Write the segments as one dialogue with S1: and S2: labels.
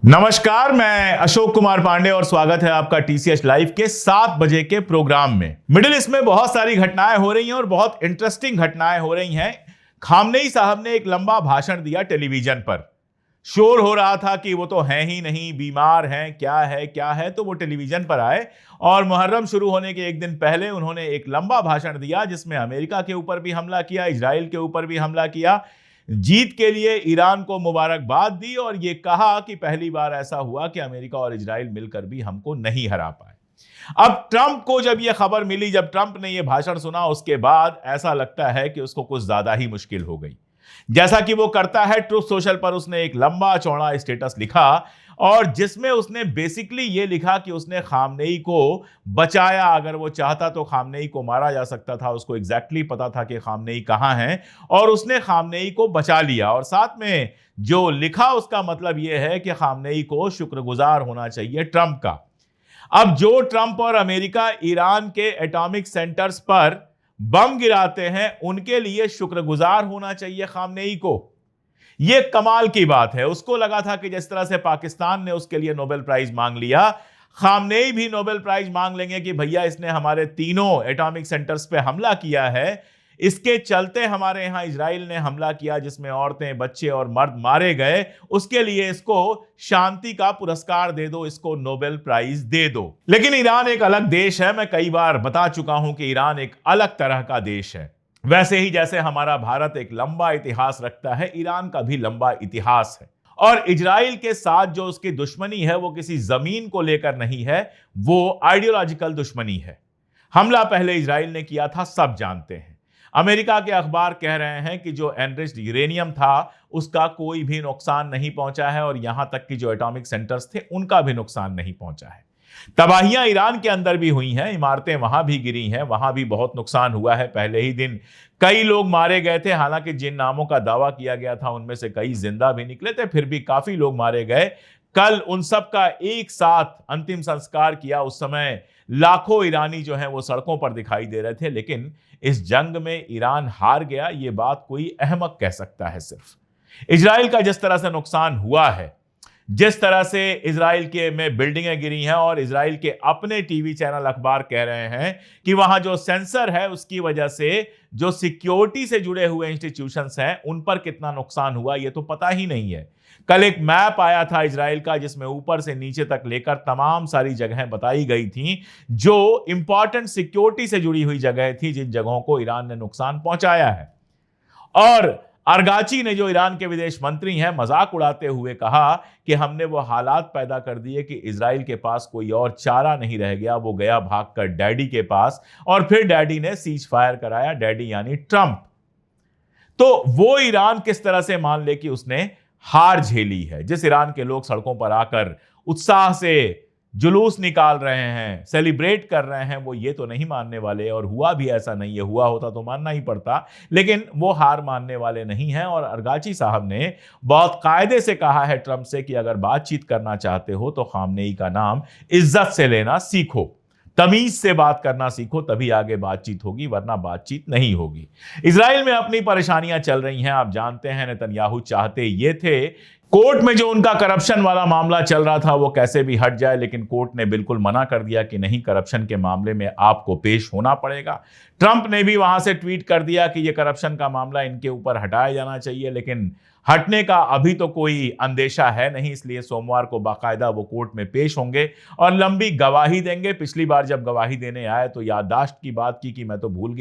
S1: नमस्कार, मैं अशोक कुमार पांडे और स्वागत है आपका टीसीएस लाइव के 7 बजे के प्रोग्राम में। मिडिल ईस्ट में बहुत सारी घटनाएं हो रही हैं और बहुत इंटरेस्टिंग घटनाएं हो रही हैं। खामनेई साहब ने एक लंबा भाषण दिया टेलीविजन पर। शोर हो रहा था कि वो तो हैं ही नहीं, बीमार हैं, क्या है। तो वो टेलीविजन पर आए और मुहर्रम शुरू होने के एक दिन पहले उन्होंने एक लंबा भाषण दिया जिसमें अमेरिका के ऊपर भी हमला किया, इजराइल के ऊपर भी हमला किया, जीत के लिए ईरान को मुबारकबाद दी और यह कहा कि पहली बार ऐसा हुआ कि अमेरिका और इजराइल मिलकर भी हमको नहीं हरा पाए। अब ट्रंप को जब यह खबर मिली, जब ट्रंप ने यह भाषण सुना, उसके बाद ऐसा लगता है कि उसको कुछ ज्यादा ही मुश्किल हो गई। जैसा कि वो करता है, ट्रुथ सोशल पर उसने एक लंबा चौड़ा स्टेटस लिखा और जिसमें उसने बेसिकली ये लिखा कि उसने खामनेई को बचाया। अगर वो चाहता तो खामनेई को मारा जा सकता था। उसको एग्जैक्टली पता था कि खामनेई कहां है और उसने खामनेई को बचा लिया। और साथ में जो लिखा उसका मतलब यह है कि खामनेई को शुक्रगुजार होना चाहिए ट्रंप का। अब जो ट्रंप और अमेरिका ईरान के एटॉमिक सेंटर्स पर बम गिराते हैं, उनके लिए शुक्रगुजार होना चाहिए खामनेई को। यह कमाल की बात है। उसको लगा था कि जिस तरह से पाकिस्तान ने उसके लिए नोबेल प्राइज मांग लिया, खामनेई भी नोबेल प्राइज मांग लेंगे कि भैया इसने हमारे तीनों एटॉमिक सेंटर्स पे हमला किया है, इसके चलते हमारे यहां इजराइल ने हमला किया जिसमें औरतें, बच्चे और मर्द मारे गए, उसके लिए इसको शांति का पुरस्कार दे दो, इसको नोबेल प्राइज दे दो। लेकिन ईरान एक अलग देश है। मैं कई बार बता चुका हूं कि ईरान एक अलग तरह का देश है। वैसे ही जैसे हमारा भारत एक लंबा इतिहास रखता है, ईरान का भी लंबा इतिहास है। और इजराइल के साथ जो उसकी दुश्मनी है वो किसी जमीन को लेकर नहीं है, वो आइडियोलॉजिकल दुश्मनी है। हमला पहले इजराइल ने किया था, सब जानते हैं। अमेरिका के अखबार कह रहे हैं कि जो एनरिच्ड यूरेनियम था उसका कोई भी नुकसान नहीं पहुंचा है और यहां तक कि जो एटॉमिक सेंटर्स थे उनका भी नुकसान नहीं पहुंचा है। तबाहियां ईरान के अंदर भी हुई हैं, इमारतें वहां भी गिरी हैं, वहां भी बहुत नुकसान हुआ है। पहले ही दिन कई लोग मारे गए थे। हालांकि जिन नामों का दावा किया गया था उनमें से कई जिंदा भी निकले थे, फिर भी काफी लोग मारे गए। कल उन सब का एक साथ अंतिम संस्कार किया। उस समय लाखों ईरानी जो हैं वो सड़कों पर दिखाई दे रहे थे। लेकिन इस जंग में ईरान हार गया, ये बात कोई अहमक कह सकता है। सिर्फ इजराइल का जिस तरह से नुकसान हुआ है, जिस तरह से इजराइल के में बिल्डिंगें गिरी हैं और इजराइल के अपने टीवी चैनल अखबार कह रहे हैं कि वहां जो सेंसर है उसकी वजह से जो सिक्योरिटी से जुड़े हुए इंस्टीट्यूशंस हैं उन पर कितना नुकसान हुआ ये तो पता ही नहीं है। कल एक मैप आया था इजराइल का जिसमें ऊपर से नीचे तक लेकर तमाम सारी जगहें बताई गई थी जो इंपॉर्टेंट सिक्योरिटी से जुड़ी हुई जगह थी, जिन जगहों को ईरान ने नुकसान पहुंचाया है। और अरगाची ने, जो ईरान के विदेश मंत्री हैं, मजाक उड़ाते हुए कहा कि हमने वो हालात पैदा कर दिए कि इजराइल के पास कोई और चारा नहीं रह गया। वो गया भागकर डैडी के पास और फिर डैडी ने सीज फायर कराया, डैडी यानी ट्रंप। तो वो ईरान किस तरह से मान ले कि उसने हार झेली है। जिस ईरान के लोग सड़कों पर आकर उत्साह से जुलूस निकाल रहे हैं, सेलिब्रेट कर रहे हैं, वो ये तो नहीं मानने वाले, और हुआ भी ऐसा नहीं है। हुआ होता तो मानना ही पड़ता, लेकिन वो हार मानने वाले नहीं हैं। और अरगाची साहब ने बहुत कायदे से कहा है ट्रंप से कि अगर बातचीत करना चाहते हो तो खामनेई का नाम इज्जत से लेना सीखो, तमीज से बात करना सीखो, तभी आगे बातचीत होगी, वरना बातचीत नहीं होगी। इजराइल में अपनी परेशानियां चल रही हैं, आप जानते हैं। नेतन्याहू चाहते ये थे कोर्ट में जो उनका करप्शन वाला मामला चल रहा था वो कैसे भी हट जाए, लेकिन कोर्ट ने बिल्कुल मना कर दिया कि नहीं, करप्शन के मामले में आपको पेश होना पड़ेगा। ट्रंप ने भी वहां से ट्वीट कर दिया कि यह करप्शन का मामला इनके ऊपर हटाया जाना चाहिए, लेकिन हटने का अभी तो कोई अंदेशा है नहीं। इसलिए सोमवार को बाकायदा वो कोर्ट में पेश होंगे और लंबी गवाही देंगे। पिछली बार जब गवाही देने आए तो याददाश्त की बात की कि मैं तो भूल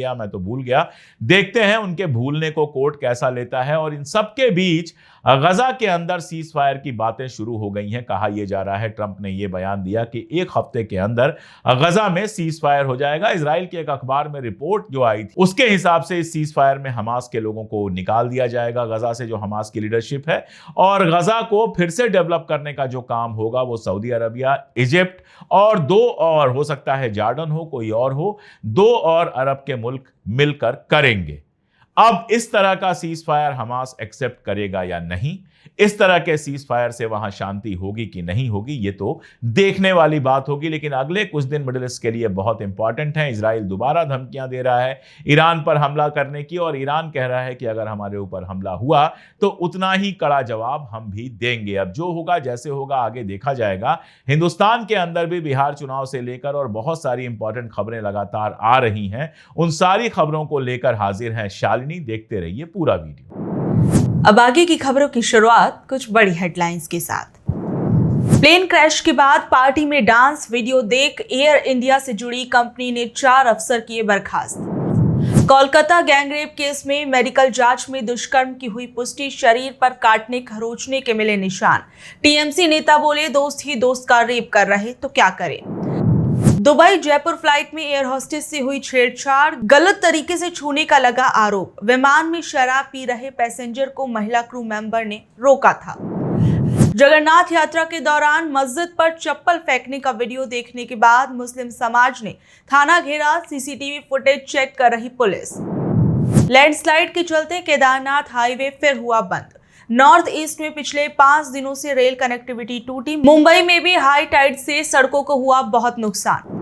S1: गया। देखते हैं उनके भूलने को कोर्ट कैसा लेता है। और इन सबके बीच गजा के अंदर सीज फायर की बातें शुरू हो गई हैं। कहा यह जा रहा है, ट्रंप ने यह बयान दिया कि एक हफ्ते के अंदर गजा में सीज फायर हो जाएगा। इजराइल के एक अखबार में रिपोर्ट जो आई थी उसके हिसाब से इस सीज फायर में हमास के लोगों को निकाल दिया जाएगा गजा से, जो हमास की लीडरशिप है, और गजा को फिर से डेवलप करने का जो काम होगा वो सऊदी अरबिया, इजिप्ट और 2 और हो सकता है जॉर्डन हो, कोई और हो, 2 और अरब के मुल्क मिलकर करेंगे। अब इस तरह का सीज फायर हमास एक्सेप्ट करेगा या नहीं, इस तरह के सीज फायर से वहां शांति होगी कि नहीं होगी, ये तो देखने वाली बात होगी। लेकिन अगले कुछ दिन मिडिल ईस्ट के लिए बहुत इंपॉर्टेंट है। इजराइल दोबारा धमकियां दे रहा है ईरान पर हमला करने की, और ईरान कह रहा है कि अगर हमारे ऊपर हमला हुआ तो उतना ही कड़ा जवाब हम भी देंगे। अब जो होगा जैसे होगा आगे देखा जाएगा। हिंदुस्तान के अंदर भी बिहार चुनाव से लेकर और बहुत सारी इंपॉर्टेंट खबरें लगातार आ रही हैं। उन सारी खबरों को लेकर हाजिर हैं शालिनी। देखते रहिए पूरा वीडियो।
S2: अब आगे की खबरों की शुरुआत कुछ बड़ी हेडलाइंस के साथ। प्लेन क्रैश के बाद पार्टी में डांस वीडियो देख एयर इंडिया से जुड़ी कंपनी ने 4 अफसर किए बर्खास्त। कोलकाता गैंगरेप केस में मेडिकल जांच में दुष्कर्म की हुई पुष्टि, शरीर पर काटने खरोंचने के मिले निशान। टीएमसी नेता बोले दोस्त ही दोस्त का रेप कर रहे तो क्या करें। दुबई जयपुर फ्लाइट में एयर होस्टेस से हुई छेड़छाड़, गलत तरीके से छूने का लगा आरोप। विमान में शराब पी रहे पैसेंजर को महिला क्रू मेंबर ने रोका था। जगन्नाथ यात्रा के दौरान मस्जिद पर चप्पल फेंकने का वीडियो देखने के बाद मुस्लिम समाज ने थाना घेरा, सीसीटीवी फुटेज चेक कर रही पुलिस। लैंडस्लाइड के चलते केदारनाथ हाईवे फिर हुआ बंद। नॉर्थ ईस्ट में पिछले 5 दिनों से रेल कनेक्टिविटी टूटी। मुंबई में भी हाई टाइड से सड़कों को हुआ बहुत नुकसान।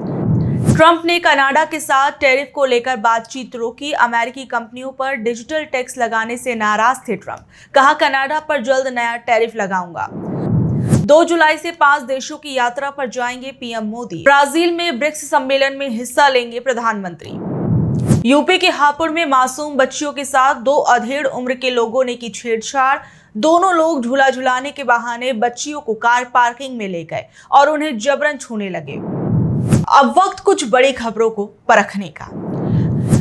S2: ट्रंप ने कनाडा के साथ टैरिफ को लेकर बातचीत रोकी। अमेरिकी कंपनियों पर डिजिटल टैक्स लगाने से नाराज थे ट्रंप। कहा कनाडा पर जल्द नया टैरिफ लगाऊंगा। 2 जुलाई से 5 देशों की यात्रा पर जाएंगे पीएम मोदी। ब्राजील में ब्रिक्स सम्मेलन में हिस्सा लेंगे प्रधानमंत्री। यूपी के हापुड़ में मासूम बच्चियों के साथ 2 अधेड़ उम्र के लोगों ने की छेड़छाड़। दोनों लोग झूला झुलाने के बहाने बच्चियों को कार पार्किंग में ले गए और उन्हें जबरन छूने लगे। अब वक्त कुछ बड़ी खबरों को परखने का।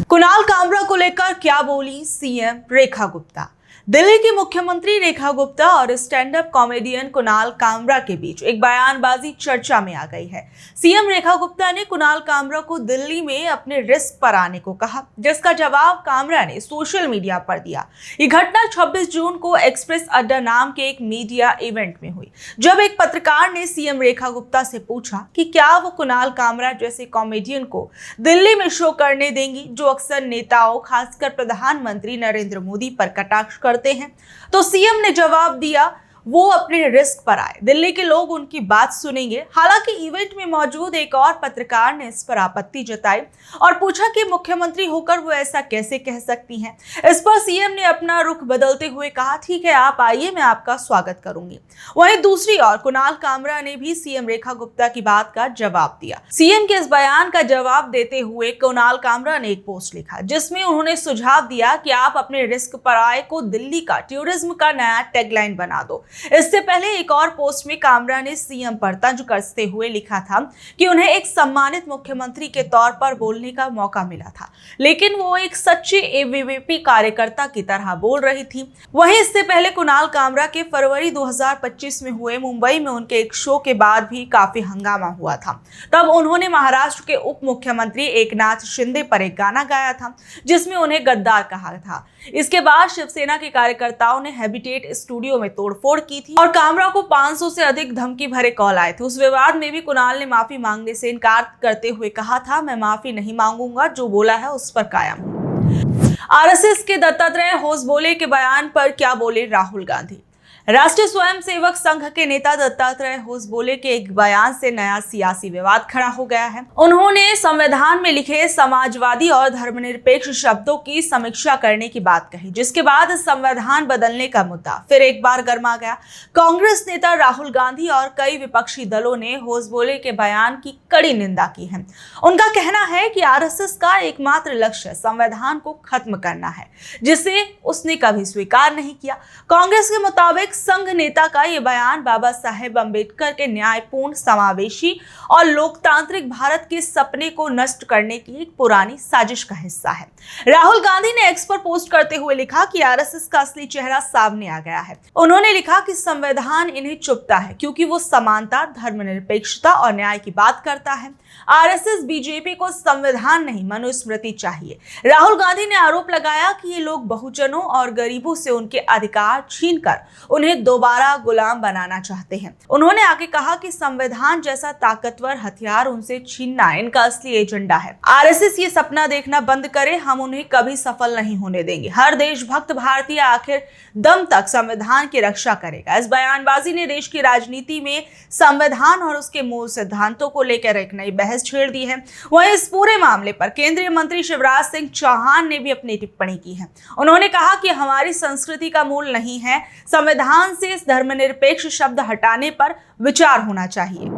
S2: कुणाल कामरा को लेकर क्या बोली सीएम रेखा गुप्ता। दिल्ली की मुख्यमंत्री रेखा गुप्ता और stand up comedian Kunal Kamra के बीच एक बयानबाजी चर्चा में आ गई है। सीएम रेखा गुप्ता ने कुणाल कामरा को दिल्ली में अपने रिस्क पर आने को कहा, जिसका जवाब कामरा ने सोशल मीडिया पर दिया। ये घटना 26 जून को एक्सप्रेस अड्डा नाम के एक मीडिया इवेंट में हुई, जब एक पत्रकार ने सीएम रेखा गुप्ता से पूछा कि क्या वो कुणाल कामरा जैसे कॉमेडियन को दिल्ली में शो करने देंगी, जो अक्सर नेताओं खासकर प्रधानमंत्री नरेंद्र मोदी पर कटाक्ष करते हैं। तो सीएम ने जवाब दिया वो अपने रिस्क पर आए, दिल्ली के लोग उनकी बात सुनेंगे। हालांकि इवेंट में मौजूद एक और पत्रकार ने इस पर आपत्ति जताई और पूछा कि मुख्यमंत्री होकर वो ऐसा कैसे कह सकती हैं। इस पर सीएम ने अपना रुख बदलते हुए कहा, ठीक है आप आइए, मैं आपका स्वागत करूंगी। वहीं दूसरी ओर कुणाल कामरा ने भी सीएम रेखा गुप्ता की बात का जवाब दिया। सीएम के इस बयान का जवाब देते हुए कुणाल कामरा ने एक पोस्ट लिखा, जिसमें उन्होंने सुझाव दिया कि आप अपने रिस्क पर आए को दिल्ली का टूरिज्म का नया टैगलाइन बना दो। इससे पहले एक और पोस्ट में कामरा ने सीएम पर तंज कसते हुए लिखा था कि उन्हें एक सम्मानित मुख्यमंत्री के तौर पर बोलने का मौका मिला था, लेकिन वो एक सच्चे एबीवीपी कार्यकर्ता की तरह बोल रही थी। वहीं इससे पहले कुणाल कामरा के फरवरी 2025 में हुए मुंबई में उनके एक शो के बाद भी काफी हंगामा हुआ था। तब उन्होंने महाराष्ट्र के उप मुख्यमंत्री एकनाथ शिंदे पर एक गाना गाया था, जिसमें उन्हें गद्दार कहा था। इसके बाद शिवसेना के कार्यकर्ताओं ने हैबिटेट स्टूडियो में तोड़फोड़ की थी और कामरा को 500 से अधिक धमकी भरे कॉल आए थे। उस विवाद में भी कुणाल ने माफी मांगने से इनकार करते हुए कहा था, मैं माफी नहीं मांगूंगा, जो बोला है उस पर कायम हूं। आरएसएस के दत्तात्रेय होसबोले के बयान पर क्या बोले राहुल गांधी। राष्ट्रीय स्वयंसेवक संघ के नेता दत्तात्रेय होसबोले के एक बयान से नया सियासी विवाद खड़ा हो गया है। उन्होंने संविधान में लिखे समाजवादी और धर्मनिरपेक्ष शब्दों की समीक्षा करने की बात कही, जिसके बाद संविधान बदलने का मुद्दा फिर एक बार गर्मा गया। कांग्रेस नेता राहुल गांधी और कई विपक्षी दलों ने होसबोले के बयान की कड़ी निंदा की है। उनका कहना है कि आरएसएस का एकमात्र लक्ष्य संविधान को खत्म करना है, जिसे उसने कभी स्वीकार नहीं किया। कांग्रेस के मुताबिक संघ नेता का यह बयान बाबा साहेब अम्बेडकर के न्यायपूर्ण, समावेशी और लोकतांत्रिक भारत के सपने को नष्ट करने की एक पुरानी साजिश का हिस्सा है। राहुल गांधी ने एक्स पर पोस्ट करते हुए लिखा कि आरएसएस का असली चेहरा सामने आ गया है। उन्होंने लिखा कि संविधान इन्हें चुभता है क्योंकि वो समानता, धर्मनिरपेक्षता और न्याय की बात करता है। आरएसएस बीजेपी को संविधान नहीं, मनुस्मृति चाहिए। राहुल गांधी ने आरोप लगाया कि ये लोग बहुजनों और गरीबों से उनके अधिकार छीनकर उन्हें दोबारा गुलाम बनाना चाहते हैं। उन्होंने आगे कहा कि संविधान जैसा ताकतवर हथियार उनसे छीनना इनका असली एजेंडा है। आरएसएस ये सपना देखना बंद करे, हम उन्हें कभी सफल नहीं होने देंगे। हर देशभक्त भारतीय आखिर दम तक संविधान की रक्षा करेगा। इस बयानबाजी ने देश की राजनीति में संविधान और उसके मूल सिद्धांतों को लेकर एक नई बहस छेड़ दी है। वहीं इस पूरे मामले पर केंद्रीय मंत्री शिवराज सिंह चौहान ने भी अपनी टिप्पणी की है। उन्होंने कहा कि हमारी संस्कृति का मूल नहीं है, संविधान से इस धर्मनिरपेक्ष शब्द हटाने पर विचार होना चाहिए।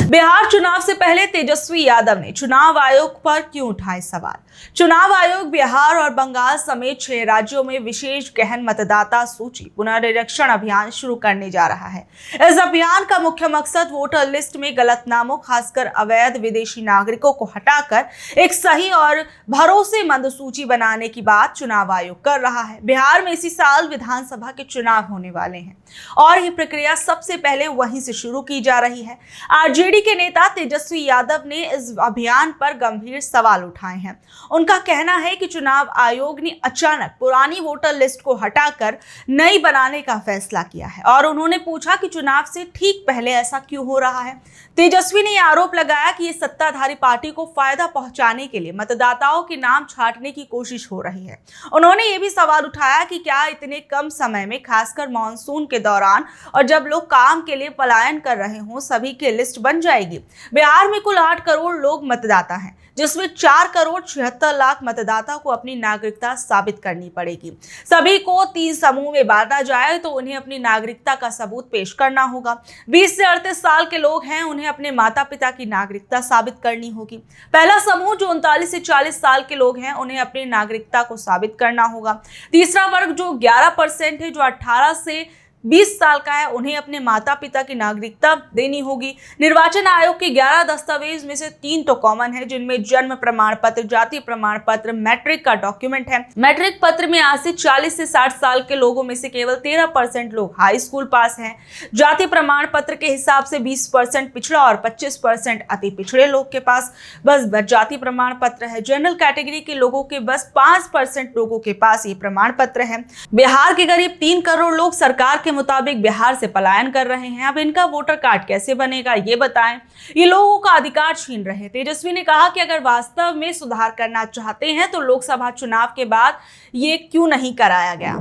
S2: बिहार चुनाव से पहले तेजस्वी यादव ने चुनाव आयोग पर क्यों उठाए सवाल। चुनाव आयोग बिहार और बंगाल समेत 6 राज्यों में विशेष गहन मतदाता सूची पुनरीक्षण अभियान शुरू करने जा रहा है। इस अभियान का मुख्य मकसद वोटर लिस्ट में गलत नामों, खासकर अवैध विदेशी नागरिकों को हटाकर एक सही और भरोसेमंद सूची बनाने की बात चुनाव आयोग कर रहा है। बिहार में इसी साल विधानसभा के चुनाव होने वाले हैं और ये प्रक्रिया सबसे पहले वहीं से शुरू की जा रही है। आरजेडी के नेता तेजस्वी यादव ने इस अभियान पर गंभीर सवाल उठाए हैं। उनका कहना है कि चुनाव आयोग ने अचानक पुरानी वोटर लिस्ट को हटाकर नई बनाने का फैसला किया है और उन्होंने पूछा कि चुनाव से ठीक पहले ऐसा क्यों हो रहा है। तेजस्वी ने आरोप लगाया कि ये सत्ताधारी पार्टी को फायदा पहुंचाने के लिए मतदाताओं के नाम छांटने की कोशिश हो रही है। उन्होंने ये भी सवाल उठाया कि क्या इतने कम समय में, खासकर मानसून के दौरान और जब लोग काम के लिए पलायन कर रहे हों, सभी की लिस्ट बन जाएगी। बिहार में कुल 8 करोड़ लोग मतदाता हैं, जिसमें 4 करोड़ 76 लाख मतदाता को अपनी नागरिकता साबित करनी पड़ेगी। सभी को 3 समूह में बांटा जाए तो उन्हें अपनी नागरिकता का सबूत पेश करना होगा। 20 से 38 साल के लोग हैं, उन्हें अपने माता पिता की नागरिकता साबित करनी होगी। पहला समूह जो 39 से 40 साल के लोग हैं, उन्हें अपनी नागरिकता को साबित करना होगा। तीसरा वर्ग जो 11% है, जो 18 से 20 साल का है, उन्हें अपने माता पिता की नागरिकता देनी होगी। निर्वाचन आयोग के 11 दस्तावेज में से 3 तो कॉमन है, जिनमें जन्म प्रमाण पत्र, जाति प्रमाण पत्र, मैट्रिक का डॉक्यूमेंट है। मैट्रिक पत्र में आज से 40 से 60 साल के लोगों में से केवल 13% लोग हाई स्कूल पास हैं। जाति प्रमाण पत्र के हिसाब से 20% पिछड़ा और 25% अति पिछड़े लोग के पास बस जाति प्रमाण पत्र है। जनरल कैटेगरी के लोगों के बस 5% लोगों के पास ये प्रमाण पत्र है। बिहार के करीब 3 करोड़ लोग सरकार के मुताबिक बिहार से पलायन कर रहे हैं। अब इनका वोटर कार्ड कैसे बनेगा, ये बताएं। ये लोगों का अधिकार छीन रहे हैं। तेजस्वी ने कहा कि अगर वास्तव में सुधार करना चाहते हैं तो लोकसभा चुनाव के बाद ये क्यों नहीं कराया गया।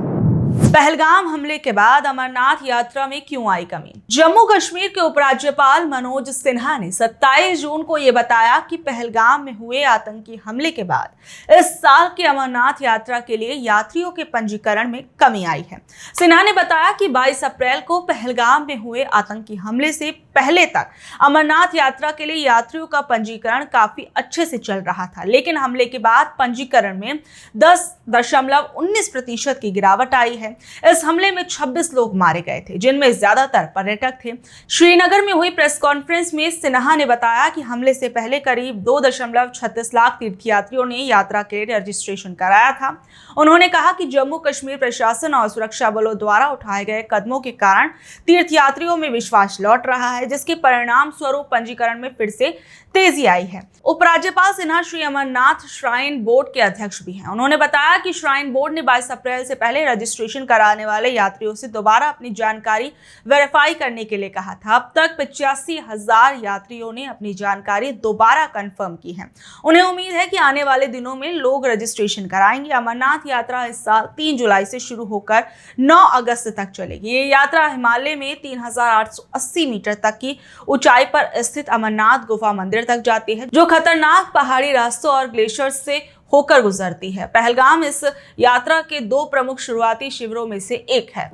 S2: पहलगाम हमले के बाद अमरनाथ यात्रा में क्यों आई कमी। जम्मू कश्मीर के उपराज्यपाल मनोज सिन्हा ने 27 जून को यह बताया कि पहलगाम में हुए आतंकी हमले के बाद इस साल की अमरनाथ यात्रा के लिए यात्रियों के पंजीकरण में कमी आई है। सिन्हा ने बताया कि 22 अप्रैल को पहलगाम में हुए आतंकी हमले से पहले तक अमरनाथ यात्रा के लिए यात्रियों का पंजीकरण काफी अच्छे से चल रहा था, लेकिन हमले के बाद पंजीकरण में 10.19% की गिरावट आई है। इस हमले में 26 लोग मारे गए थे, जिनमें ज्यादातर पर्यटक थे। श्रीनगर में हुई प्रेस कॉन्फ्रेंस में सिन्हा ने बताया कि हमले से पहले करीब 2.36 लाख तीर्थयात्रियों ने यात्रा के लिए रजिस्ट्रेशन कराया था। उन्होंने कहा कि जम्मू कश्मीर प्रशासन और सुरक्षा बलों द्वारा उठाए गए कदमों के कारण तीर्थयात्रियों में विश्वास लौट रहा है, जिसके परिणाम स्वरूप पंजीकरण में फिर से तेजी आई है। उपराज्यपाल सिन्हा श्री अमरनाथ श्राइन बोर्ड के अध्यक्ष भी हैं। उन्होंने बताया कि श्राइन बोर्ड ने 22 अप्रैल से पहले रजिस्ट्रेशन कराने वाले यात्रियों से दोबारा अपनी जानकारी वेरीफाई करने के लिए कहा था। अब तक 85,000 यात्रियों ने अपनी जानकारी दोबारा कंफर्म की है। उन्हें उम्मीद है कि आने वाले दिनों में लोग रजिस्ट्रेशन कराएंगे। अमरनाथ यात्रा इस साल 3 जुलाई से शुरू होकर 9 अगस्त तक चलेगी। ये यात्रा हिमालय में 3,880 मीटर तक की ऊंचाई पर स्थित अमरनाथ गुफा मंदिर तक जाती है, जो खतरनाक पहाड़ी रास्तों और ग्लेशियर से होकर गुजरती है। पहलगाम इस यात्रा के 2 प्रमुख शुरुआती शिविरों में से एक है।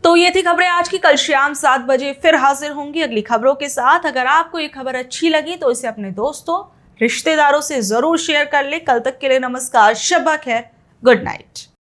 S2: तो ये थी खबरें आज की। कल शाम 7 बजे फिर हाजिर होंगी अगली खबरों के साथ। अगर आपको ये खबर अच्छी लगी तो इसे अपने दोस्तों, रिश्तेदारों से जरूर शेयर कर ले। कल तक के लिए नमस्कार, शब्बा खैर, गुड नाइट।